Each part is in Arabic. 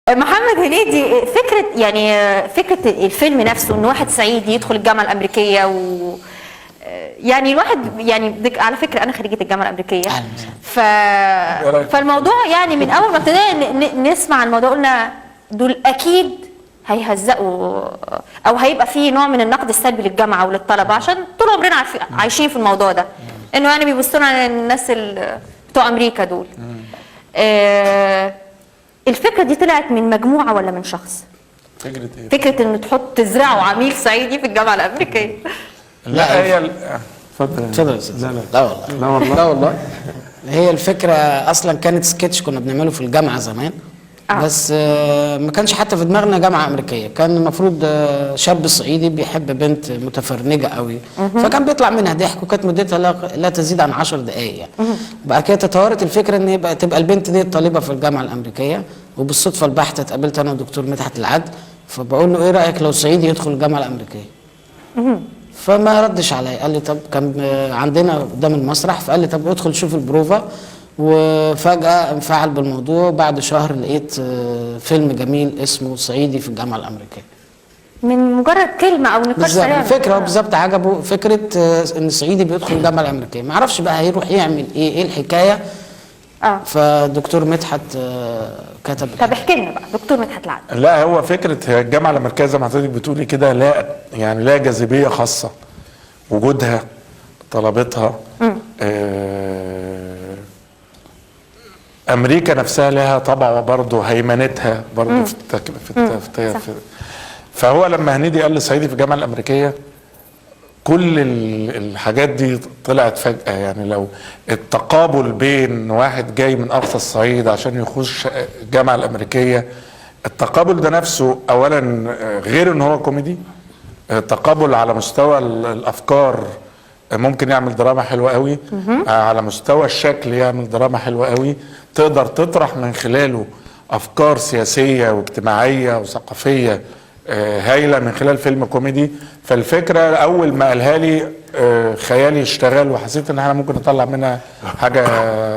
محمد هنيدي، فكره الفيلم نفسه ان واحد صعيدي يدخل الجامعه الامريكيه يعني الواحد على فكره انا خريجه الجامعه الامريكيه. فالموضوع يعني من اول ما ابتدينا نسمع عن الموضوع قلنا دول اكيد هيهزقوا او هيبقى في نوع من النقد السلبي للجامعه وللطلبه، عشان طول عمرنا عايشين في الموضوع ده، انه يعني بيبصوا على الناس بتوع امريكا دول. الفكره دي طلعت من مجموعه ولا من شخص؟ فكره ايه؟ فكره ان تزرعوا عميل صعيدي في الجامعه الامريكيه. لا هي اتفضل يا استاذ. لا والله لا والله هي الفكره اصلا كانت سكتش كنا بنعمله في الجامعه زمان. بس ما كانش حتى في دماغنا جامعه امريكيه، كان المفروض شاب صعيدي بيحب بنت متفرنجه قوي، فكان بيطلع منها ضحك، وكانت مدتها لا تزيد عن 10 دقائق يعني. بعد كده تطورت الفكره ان تبقى البنت دي طالبه في الجامعه الامريكيه، وبالصدفه البحته اتقابلت انا والدكتور مدحت العدل، فبقول له ايه رايك لو صعيدي يدخل الجامعه الامريكيه؟ فما ردش عليا، قال لي طب كان عندنا قدام المسرح، فقال لي طب ادخل شوف البروفا. وفجأة انفعل بالموضوع، بعد شهر لقيت فيلم جميل اسمه صعيدي في الجامعة الأمريكية. من مجرد كلمة أو نقاش سريع. الفكرة بالظبط عجبه فكرة إن صعيدي بيدخل الجامعة الأمريكية، ما اعرفش بقى هيروح يعمل إيه الحكاية. فدكتور مدحت كتب. طب احكي لنا بقى دكتور مدحت العدل. لا هو فكرة الجامعة الأمريكية زي ما حضرتك بتقولي كده، لا جاذبية خاصة، وجودها، طلبتها، امريكا نفسها لها طبع برضه، هيمنتها برضه في فهو لما هنيدي قال لي صعيدي في الجامعه الامريكيه، كل الحاجات دي طلعت فجاه. يعني لو التقابل بين واحد جاي من اقصى الصعيد عشان يخش الجامعه الامريكيه، التقابل ده نفسه اولا غير ان هو كوميدي، تقابل على مستوى الافكار ممكن يعمل دراما حلوة قوي، على مستوى الشكل يعمل دراما حلوة قوي، تقدر تطرح من خلاله أفكار سياسية واجتماعية وثقافية هايلة من خلال فيلم كوميدي. فالفكرة أول ما قالها لي خيالي اشتغل، وحسيت إن احنا ممكن نطلع منها حاجة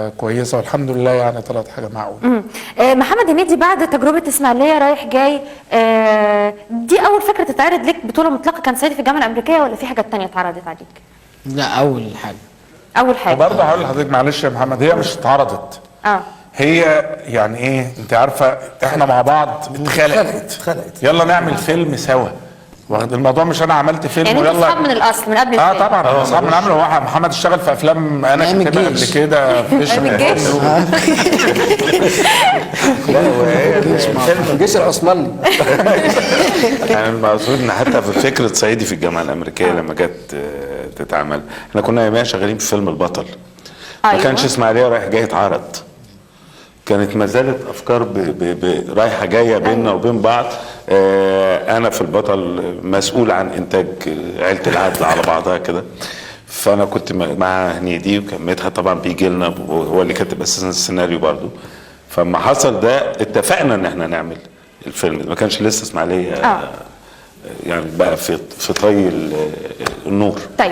كويسة، والحمد لله يعني طلعت حاجة معقولة. محمد هنيدي بعد تجربة إسماعيلية رايح جاي، دي أول فكرة تتعرض لك بطولة مطلقة كان صعيدي في الجامعة الأمريكية، ولا في حاجات تانية اتعرضت عليك؟ لا أول حاجة. وبرضه هقول لحضرتك معلش يا محمد، هي مش اتعرضت، هي يعني ايه، انت عارفه احنا مع بعض اتخلقت يلا نعمل فيلم سوا. الموضوع مش انا عملت فيلم يعني ويلا اصحاب من الاصل من قبل الفيلم. طبعا اصحاب من قبل. هو محمد اشتغل في افلام انا كاتبها قبل كده في الجيش العثماني. يعني المقصود ان حتى في فكره صعيدي في الجامعه الامريكيه لما جت تتعمل، احنا كنا يوميا شغالين في فيلم البطل. ما كانش اسماعيليه رايح جاي اتعرض، كانت ما زالت افكار رايحه جايه بيننا وبين بعض. انا في البطل مسؤول عن انتاج عيله العدل على بعضها كده، فانا كنت مع هنيدي، وكان مدحت طبعا بيجي لنا، وهو اللي كاتب اساسا السيناريو برضه. فما حصل ده اتفقنا ان احنا نعمل الفيلم ده، ما كانش لسه اسماعيليه يعني بقى في طي النور. طيب